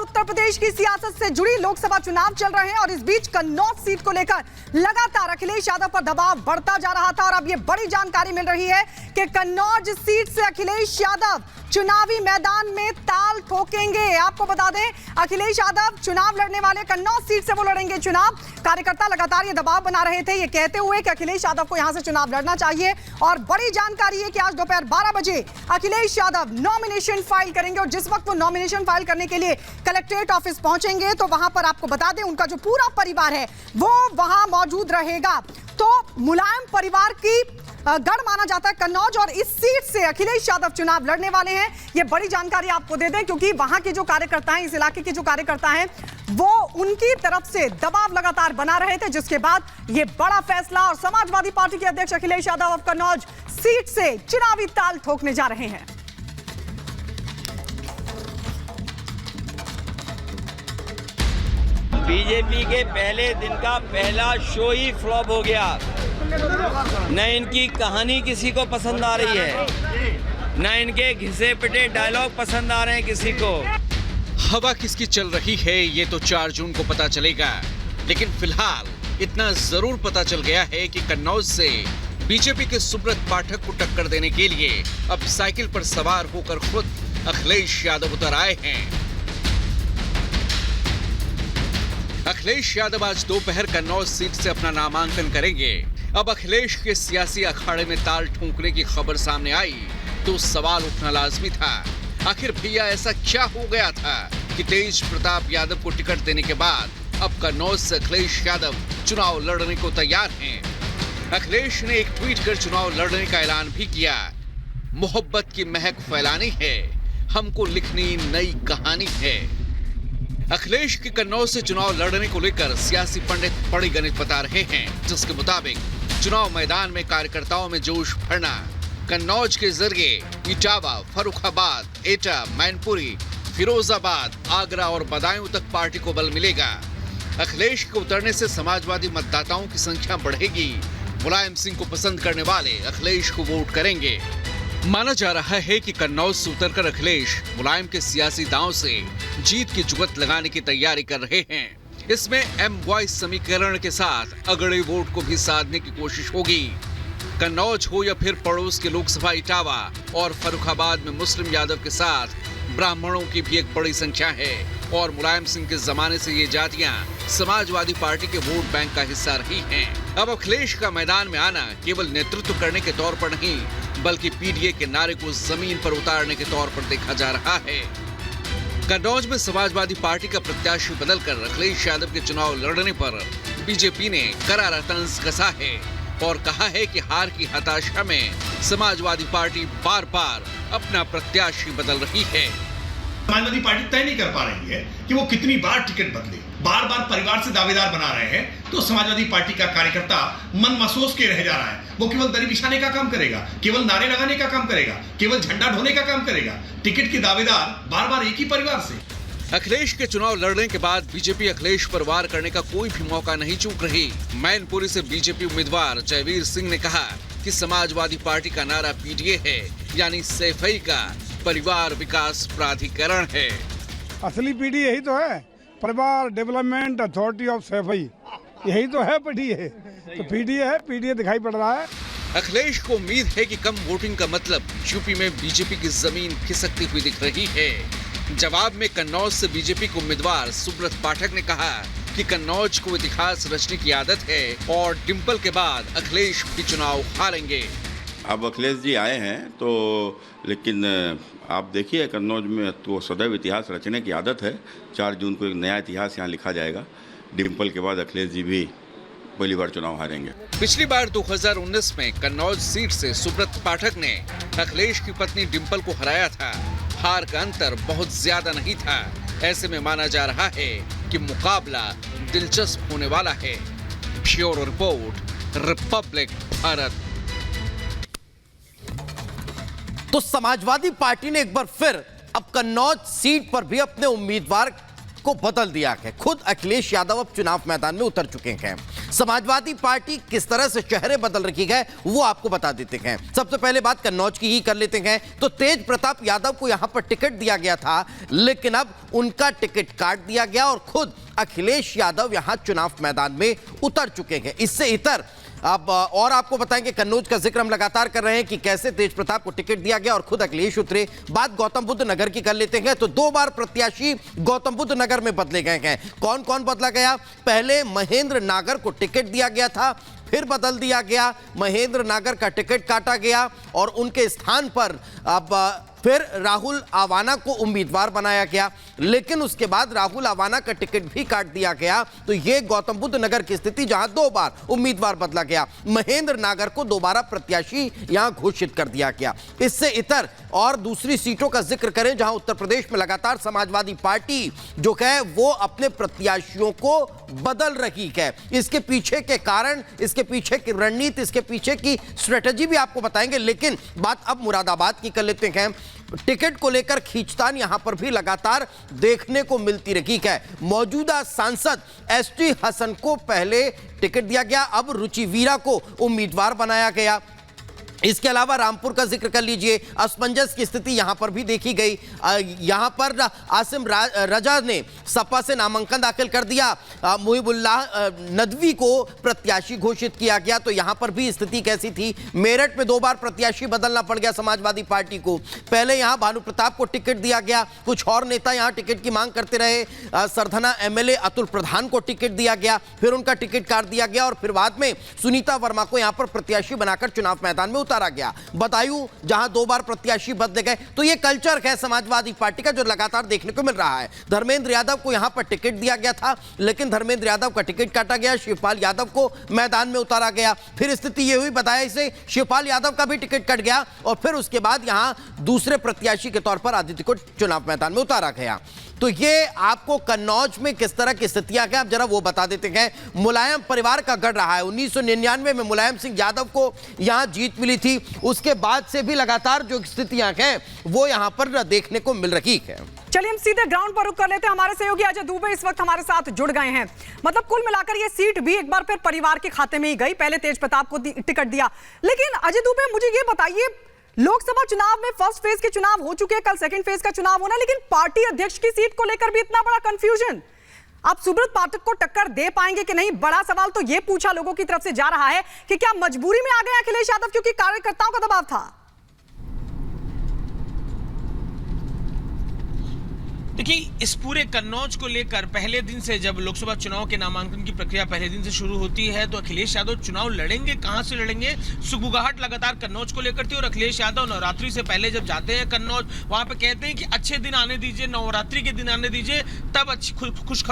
उत्तर प्रदेश की सियासत से जुड़ी लोकसभा चुनाव चल रहे हैं और इस बीच कन्नौज सीट को लेकर लगातार अखिलेश यादव पर दबाव बढ़ता जा रहा था और अब ये बड़ी जानकारी मिल रही है कि कन्नौज सीट से अखिलेश यादव चुनावी मैदान में ताल ठोकेंगे। आपको बता दें, अखिलेश यादव चुनाव लड़ने वाले कन्नौज सीट से वो लड़ेंगे चुनाव। कार्यकर्ता लगातार ये दबाव बना रहे थे, ये कहते हुए कि अखिलेश यादव को यहां से चुनाव लड़ना चाहिए। और बड़ी जानकारी है कि आज दोपहर 12 बजे अखिलेश यादव नॉमिनेशन फाइल करेंगे और जिस वक्त वो नॉमिनेशन फाइल करने के लिए कलेक्ट्रेट ऑफिस पहुंचेंगे तो वहां पर आपको बता दें उनका जो पूरा परिवार है वो वहां मौजूद रहेगा। तो मुलायम परिवार की गढ़ माना जाता है कन्नौज और इस सीट से अखिलेश यादव चुनाव लड़ने वाले हैं। ये बड़ी जानकारी आपको दे दें क्योंकि वहां के जो कार्यकर्ता हैं, इस इलाके के जो कार्यकर्ता हैं, वो उनकी तरफ से दबाव लगातार बना रहे थे, जिसके बाद ये बड़ा फैसला और समाजवादी पार्टी के अध्यक्ष अखिलेश यादव अब कन्नौज सीट से चुनावी ताल ठोकने जा रहे हैं। बीजेपी के पहले दिन का पहला शो ही फ्लॉप हो गया। न इनकी कहानी किसी को पसंद आ रही है, न इनके घिसे पिटे डायलॉग पसंद आ रहे हैं किसी को। हवा किसकी चल रही है ये तो 4 जून को पता चलेगा, लेकिन फिलहाल इतना जरूर पता चल गया है कि कन्नौज से बीजेपी के सुब्रत पाठक को टक्कर देने के लिए अब साइकिल पर सवार होकर खुद अखिलेश यादव उतर आए हैं। अखिलेश यादव आज दोपहर कन्नौज सीट से अपना नामांकन करेंगे। अब अखिलेश के सियासी अखाड़े में ताल ठोकने की खबर सामने आई तो सवाल उठना लाजमी था, आखिर भैया ऐसा क्या हो गया था कि तेज प्रताप यादव को टिकट देने के बाद अब कन्नौज से अखिलेश यादव चुनाव लड़ने को तैयार हैं। अखिलेश ने एक ट्वीट कर चुनाव लड़ने का ऐलान भी किया। मोहब्बत की महक फैलानी है, हमको लिखनी नई कहानी है। अखिलेश के कन्नौज से चुनाव लड़ने को लेकर सियासी पंडित बड़ी गणित बता रहे हैं, जिसके मुताबिक चुनाव मैदान में कार्यकर्ताओं में जोश भरना, कन्नौज के जरिए इटावा, फर्रुखाबाद, एटा, मैनपुरी, फिरोजाबाद, आगरा और बदायूं तक पार्टी को बल मिलेगा। अखिलेश के उतरने से समाजवादी मतदाताओं की संख्या बढ़ेगी। मुलायम सिंह को पसंद करने वाले अखिलेश को वोट करेंगे। माना जा रहा है कि कन्नौज से उतरकर अखिलेश मुलायम के सियासी दांव से जीत की जुगत लगाने की तैयारी कर रहे हैं। इसमें एम वॉइस समीकरण के साथ अगड़े वोट को भी साधने की कोशिश होगी। कन्नौज हो या फिर पड़ोस के लोकसभा इटावा और फर्रुखाबाद में मुस्लिम यादव के साथ ब्राह्मणों की भी एक बड़ी संख्या है और मुलायम सिंह के जमाने से ये जातियां समाजवादी पार्टी के वोट बैंक का हिस्सा रही हैं। अब अखिलेश का मैदान में आना केवल नेतृत्व करने के तौर पर नहीं बल्कि पीडीए के नारे को जमीन पर उतारने के तौर पर देखा जा रहा है। कन्नौज में समाजवादी पार्टी का प्रत्याशी बदलकर अखिलेश यादव के चुनाव लड़ने पर बीजेपी ने करारा तंज कसा है और कहा है कि हार की हताशा में समाजवादी पार्टी बार बार अपना प्रत्याशी बदल रही है। समाजवादी पार्टी तय नहीं कर पा रही है कि वो कितनी बार टिकट बदले, बार बार परिवार से दावेदार बना रहे हैं, तो समाजवादी पार्टी का कार्यकर्ता मन महसूस के रह जा रहा है। वो केवल दरी बिछाने का काम करेगा, केवल नारे लगाने का काम करेगा, केवल झंडा ढोने का काम करेगा। टिकट के दावेदार बार बार एक ही परिवार से। अखिलेश के चुनाव लड़ने के बाद बीजेपी अखिलेश पर वार करने का कोई भी मौका नहीं चूक रही। मैनपुरी से बीजेपी उम्मीदवार जयवीर सिंह ने कहा कि समाजवादी पार्टी का नारा पीडीए है, यानी सैफई का परिवार विकास प्राधिकरण है। असली पीडीए यही तो है, परिवार डेवलपमेंट अथॉरिटी ऑफ सैफई, यही तो है पीडीए। तो पीडीए है, पीडीए दिखाई पड़ रहा है। अखिलेश को उम्मीद है कि कम वोटिंग का मतलब यूपी में बीजेपी की जमीन खिसकती हुई दिख रही है। जवाब में कन्नौज से बीजेपी के उम्मीदवार सुब्रत पाठक ने कहा कि कन्नौज को इतिहास रचने की आदत है और डिंपल के बाद अखिलेश भी चुनाव हारेंगे। अब अखिलेश जी आए हैं तो, लेकिन आप देखिए कन्नौज में तो सदैव इतिहास रचने की आदत है। 4 जून को एक नया इतिहास यहाँ लिखा जाएगा। डिंपल के बाद अखिलेश जी भी पहली बार चुनाव हारेंगे। पिछली बार 2019 में कन्नौज सीट से सुब्रत पाठक ने अखिलेश की पत्नी डिंपल को हराया था। हार का अंतर बहुत ज्यादा नहीं था। ऐसे में माना जा रहा है कि मुकाबला दिलचस्प होने वाला है। Bureau report, Republic Bharat. तो समाजवादी पार्टी ने एक बार फिर अब कन्नौज सीट पर भी अपने उम्मीदवार को बदल दिया है। खुद अखिलेश यादव अब चुनाव मैदान में उतर चुके हैं। समाजवादी पार्टी किस तरह से चेहरे बदल रखी है वो आपको बता देते हैं। सबसे पहले बात कन्नौज की ही कर लेते हैं। तो तेज प्रताप यादव को यहां पर टिकट दिया गया था, लेकिन अब उनका टिकट काट दिया गया और खुद अखिलेश यादव यहां चुनाव मैदान में उतर चुके हैं। इससे इतर अब और आपको बताएंगे, कन्नौज का जिक्र हम लगातार कर रहे हैं कि कैसे तेज प्रताप को टिकट दिया गया और खुद अखिलेश उतरे। बात गौतम बुद्ध नगर की कर लेते हैं। तो 2 बार प्रत्याशी गौतम बुद्ध नगर में बदले गए हैं। कौन कौन बदला गया? पहले महेंद्र नागर को टिकट दिया गया था, फिर बदल दिया गया, महेंद्र नागर का टिकट काटा गया और उनके स्थान पर अब फिर राहुल आवाना को उम्मीदवार बनाया गया, लेकिन उसके बाद राहुल आवाना का टिकट भी काट दिया गया। तो यह गौतम बुद्ध नगर की स्थिति जहां 2 बार उम्मीदवार बदला गया, महेंद्र नागर को दोबारा प्रत्याशी यहां घोषित कर दिया गया। इससे इतर और दूसरी सीटों का जिक्र करें जहां उत्तर प्रदेश में लगातार समाजवादी पार्टी जो है वो अपने प्रत्याशियों को बदल रही है। इसके पीछे के कारण, इसके पीछे की रणनीति, इसके पीछे की स्ट्रेटजी भी आपको बताएंगे। लेकिन बात अब मुरादाबाद की कर लेते हैं। टिकट को लेकर खींचतान यहां पर भी लगातार देखने को मिलती रही है। मौजूदा सांसद एसटी हसन को पहले टिकट दिया गया, अब रुचि वीरा को उम्मीदवार बनाया गया। इसके अलावा रामपुर का जिक्र कर लीजिए, असमंजस की स्थिति यहां पर भी देखी गई। यहां पर आसिम रजा ने सपा से नामांकन दाखिल कर दिया, मुहिबुल्लाह नदवी को प्रत्याशी घोषित किया गया। तो यहां पर भी स्थिति कैसी थी? मेरठ में 2 बार प्रत्याशी बदलना पड़ गया समाजवादी पार्टी को। पहले यहां भानु प्रताप को टिकट दिया गया, कुछ और नेता यहां टिकट की मांग करते रहे। सरधना एमएलए अतुल प्रधान को टिकट दिया गया, फिर उनका टिकट काट दिया गया और फिर बाद में सुनीता वर्मा को यहां पर प्रत्याशी बनाकर चुनाव मैदान में उतारा गया। बदायूं जहां 2 बार प्रत्याशी बदले गए। तो यह कल्चर है समाजवादी पार्टी का जो लगातार देखने को मिल रहा है। धर्मेंद्र यादव को यहां पर टिकट दिया गया था, लेकिन धर्मेंद्र यादव का टिकट काटा गया, शिवपाल यादव को मैदान में उतारा गया। फिर स्थिति यह हुई बदायूं से शिवपाल यादव का भी टिकट कट गया और फिर उसके बाद यहां दूसरे प्रत्याशी के तौर पर आदित्य को चुनाव मैदान में उतारा गया। तो ये आपको कन्नौज में किस तरह की स्थितियां हैं, अब जरा वो बता देते हैं। मुलायम परिवार का गढ़ रहा है। 1999 में मुलायम सिंह यादव को यहां जीत मिली थी, उसके बाद से भी लगातार जो स्थितियां हैं वो यहां पर देखने को मिल रही है। चलिए हम सीधे ग्राउंड पर रुक कर लेते हैं। हमारे सहयोगी अजय दुबे इस वक्त हमारे साथ जुड़ गए हैं। मतलब कुल मिलाकर ये सीट भी एक बार फिर परिवार के खाते में ही गई। पहले तेज प्रताप को टिकट दिया, लेकिन अजय दुबे मुझे ये बताइए, लोकसभा चुनाव में फर्स्ट फेज के चुनाव हो चुके हैं, कल सेकंड फेज का चुनाव होना, लेकिन पार्टी अध्यक्ष की सीट को लेकर भी इतना बड़ा कंफ्यूजन। आप सुब्रत पाठक को टक्कर दे पाएंगे कि नहीं? बड़ा सवाल तो यह पूछा लोगों की तरफ से जा रहा है कि क्या मजबूरी में आ गए अखिलेश यादव क्योंकि कार्यकर्ताओं का दबाव था? देखिए, इस पूरे कन्नौज को लेकर पहले दिन से, जब लोकसभा चुनाव के नामांकन की प्रक्रिया पहले दिन से शुरू होती है, तो अखिलेश यादव चुनाव लड़ेंगे, कहां से लड़ेंगे, सुगबुगाहट लगातार कन्नौज को लेकर थी। और अखिलेश यादव नवरात्रि से पहले जब जाते हैं कन्नौज, वहां पे कहते हैं कि अच्छे दिन आने दीजिए, नवरात्रि के दिन आने दीजिए, तब अच्छी खुशखबरी